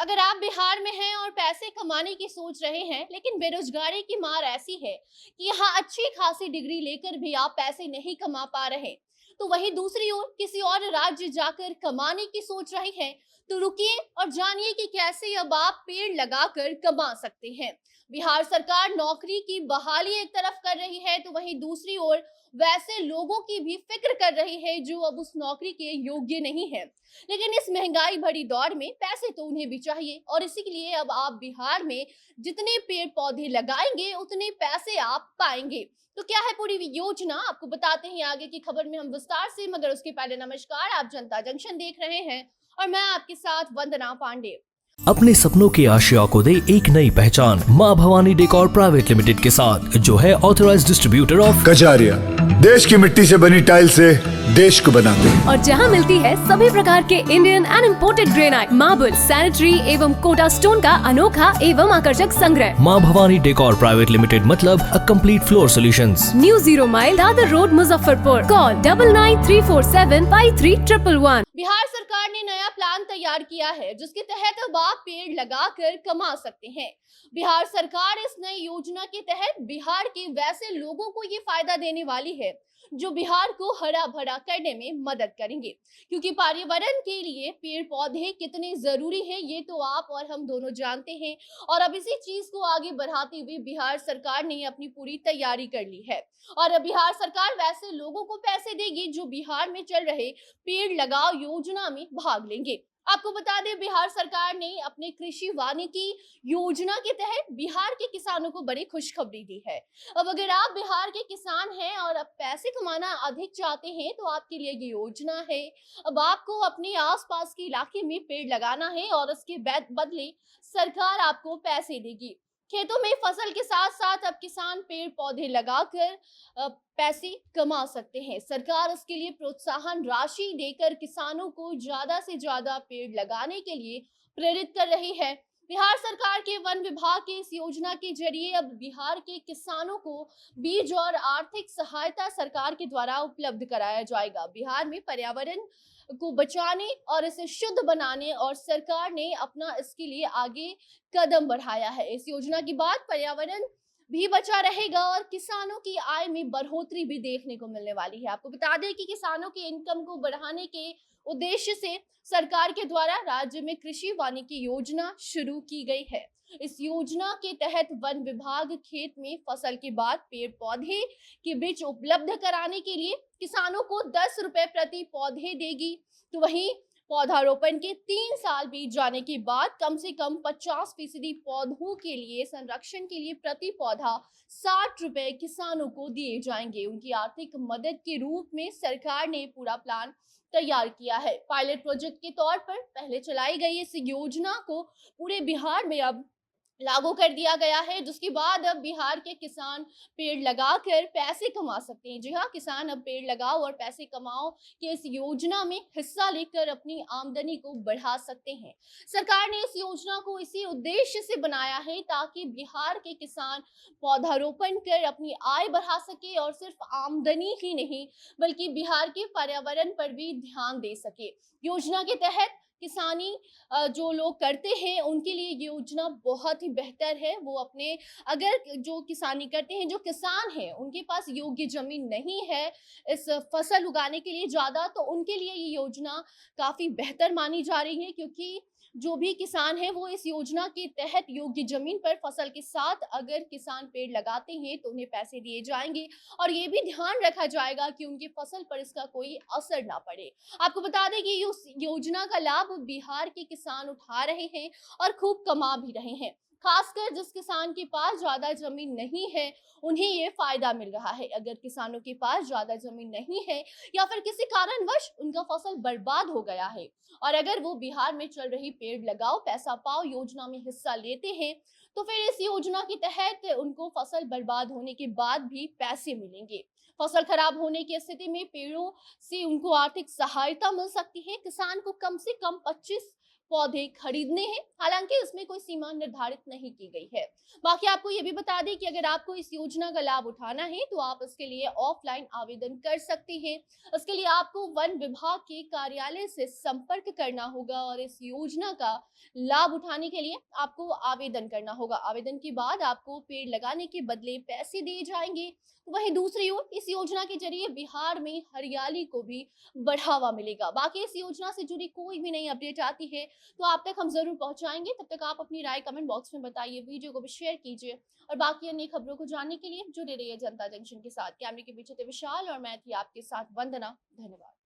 अगर आप बिहार में हैं और पैसे कमाने की सोच रहे हैं, लेकिन बेरोजगारी की मार ऐसी है कि यहाँ अच्छी खासी डिग्री लेकर भी आप पैसे नहीं कमा पा रहे, तो वहीं दूसरी ओर किसी और राज्य जाकर कमाने की सोच रहे हैं, तो रुकिए और जानिए कि कैसे अब आप पेड़ लगाकर कमा सकते हैं। बिहार सरकार नौकरी की बहाली एक तरफ कर रही है, तो वहीं दूसरी ओर वैसे लोगों की भी फिक्र कर रही है जो अब उस नौकरी के योग्य नहीं है। लेकिन इस महंगाई भरी दौर में पैसे तो उन्हें भी चाहिए, और इसी के लिए अब आप बिहार में जितने पेड़ पौधे लगाएंगे उतने पैसे आप पाएंगे। तो क्या है पूरी योजना, आपको बताते हैं आगे की खबर में हम विस्तार से, मगर उसके पहले नमस्कार, आप जनता जंक्शन देख रहे हैं और मैं आपके साथ वंदना पांडे। अपने सपनों की आशिया को दे एक नई पहचान माँ भवानी डेकोर प्राइवेट लिमिटेड के साथ, जो है ऑथराइज्ड डिस्ट्रीब्यूटर ऑफ कजारिया। देश की मिट्टी से बनी टाइल से देश को बनाते हैं। और जहां मिलती है सभी प्रकार के Indian and imported granite, marble, sanitary एवं कोटा स्टोन का अनोखा एवं आकर्षक संग्रह। माँ भवानी डेकोर प्राइवेट लिमिटेड मतलब a complete floor solutions. New 0 mile Dadar road, Muzaffarpur. Call 9934753111। Bihar सरकार ने नया प्लान तैयार किया है, जिसके तहत अब आप पेड़ लगाकर कमा सकते हैं। बिहार सरकार इस नई योजना के तहत बिहार के वैसे लोगों को ये फायदा देने वाली है जो बिहार को हरा भरा करने में मदद करेंगे, क्योंकि पर्यावरण के लिए पेड़ पौधे कितने जरूरी है ये तो आप और हम दोनों जानते हैं। और अब इसी चीज को आगे बढ़ाते हुए बिहार सरकार ने अपनी पूरी तैयारी कर ली है, और अब बिहार सरकार वैसे लोगों को पैसे देगी जो बिहार में चल रहे पेड़ लगाओ योजना में भाग लेंगे। आपको बता दें, बिहार सरकार ने अपने कृषि वानिकी योजना के तहत बिहार के किसानों को बड़ी खुशखबरी दी है। अब अगर आप बिहार के किसान हैं और अब पैसे कमाना अधिक चाहते हैं, तो आपके लिए ये योजना है। अब आपको अपने आसपास के इलाके में पेड़ लगाना है और उसके बदले सरकार आपको पैसे देगी। खेतों में फसल के साथ साथ अब किसान पेड़ पौधे लगाकर पैसे कमा सकते हैं। सरकार उसके लिए प्रोत्साहन राशि देकर किसानों को ज्यादा से ज्यादा पेड़ लगाने के लिए प्रेरित कर रही है। बिहार सरकार के वन विभाग की इस योजना के जरिए अब बिहार के किसानों को बीज और आर्थिक सहायता सरकार के द्वारा उपलब्ध कराया जाएगा। बिहार में पर्यावरण को बचाने और इसे शुद्ध बनाने और सरकार ने अपना इसके लिए आगे कदम बढ़ाया है। इस योजना की बात पर्यावरण भी बचा रहेगा और किसानों की आय में बढ़ोतरी भी देखने को मिलने वाली है। आपको बता दें कि किसानों की इनकम को बढ़ाने के उद्देश्य से सरकार के द्वारा राज्य में कृषि वानिकी योजना शुरू की गई है। इस योजना के तहत वन विभाग खेत में फसल के बाद पेड़ पौधे के बीज उपलब्ध कराने के लिए किसानों को 10 रुपए प्रति पौधे देगी। तो वहीं पौधारोपण के 3 साल बीत जाने के बाद कम से कम 50% पौधों के लिए संरक्षण के लिए प्रति पौधा 60 रुपए किसानों को दिए जाएंगे। उनकी आर्थिक मदद के रूप में सरकार ने पूरा प्लान तैयार किया है। पायलट प्रोजेक्ट के तौर पर पहले चलाई गई इस योजना को पूरे बिहार में अब लागू कर दिया गया है, जिसके बाद अब बिहार के किसान पेड़ लगाकर पैसे कमा सकते हैं। जी हाँ, किसान अब पेड़ लगाओ और पैसे कमाओ कि इस योजना में हिस्सा लेकर अपनी आमदनी को बढ़ा सकते हैं। सरकार ने इस योजना को इसी उद्देश्य से बनाया है ताकि बिहार के किसान पौधारोपण कर अपनी आय बढ़ा सके और सिर्फ आमदनी ही नहीं बल्कि बिहार के पर्यावरण पर भी ध्यान दे सके। योजना के तहत किसानी जो लोग करते हैं उनके लिए ये योजना बहुत ही बेहतर है। वो अपने अगर जो किसानी करते हैं, जो किसान हैं उनके पास योग्य जमीन नहीं है इस फसल उगाने के लिए ज्यादा, तो उनके लिए ये योजना काफी बेहतर मानी जा रही है, क्योंकि जो भी किसान है वो इस योजना के तहत योग्य जमीन पर फसल के साथ अगर किसान पेड़ लगाते हैं तो उन्हें पैसे दिए जाएंगे और ये भी ध्यान रखा जाएगा कि उनकी फसल पर इसका कोई असर ना पड़े। आपको बता दें कि इस योजना का लाभ बिहार के किसान उठा रहे हैं और खूब कमा भी रहे हैं। खासकर जिस किसान के पास ज्यादा जमीन नहीं है उन्हें ये फायदा मिल रहा है। अगर किसानों के पास ज्यादा जमीन नहीं है या फिर किसी कारणवश उनका फसल बर्बाद हो गया है और अगर वो बिहार में चल रही पेड़ लगाओ पैसा पाओ योजना में हिस्सा लेते हैं, तो फिर इस योजना के तहत उनको फसल बर्बाद होने के बाद भी पैसे मिलेंगे। फसल खराब होने की स्थिति में पेड़ों से उनको आर्थिक सहायता मिल सकती है। किसान को कम से कम पौधे खरीदने हैं। हालांकि इसमें कोई सीमा निर्धारित नहीं की गई है। बाकी आपको ये भी बता दें कि अगर आपको इस योजना का लाभ उठाना है तो आप इसके लिए ऑफलाइन आवेदन कर सकते हैं। इसके लिए आपको वन विभाग के कार्यालय से संपर्क करना होगा और इस योजना का लाभ उठाने के लिए आपको आवेदन करना होगा। आवेदन के बाद आपको पेड़ लगाने के बदले पैसे दिए जाएंगे। वहीं दूसरी ओर इस योजना के जरिए बिहार में हरियाली को भी बढ़ावा मिलेगा। बाकी इस योजना से जुड़ी कोई भी नई अपडेट आती है तो आप तक हम जरूर पहुंचाएंगे। तब तक आप अपनी राय कमेंट बॉक्स में बताइए, वीडियो को भी शेयर कीजिए और बाकी अन्य खबरों को जानने के लिए जुड़े रहिए जनता जंक्शन के साथ। कैमरे के पीछे थे विशाल और मैं थी आपके साथ वंदना। धन्यवाद।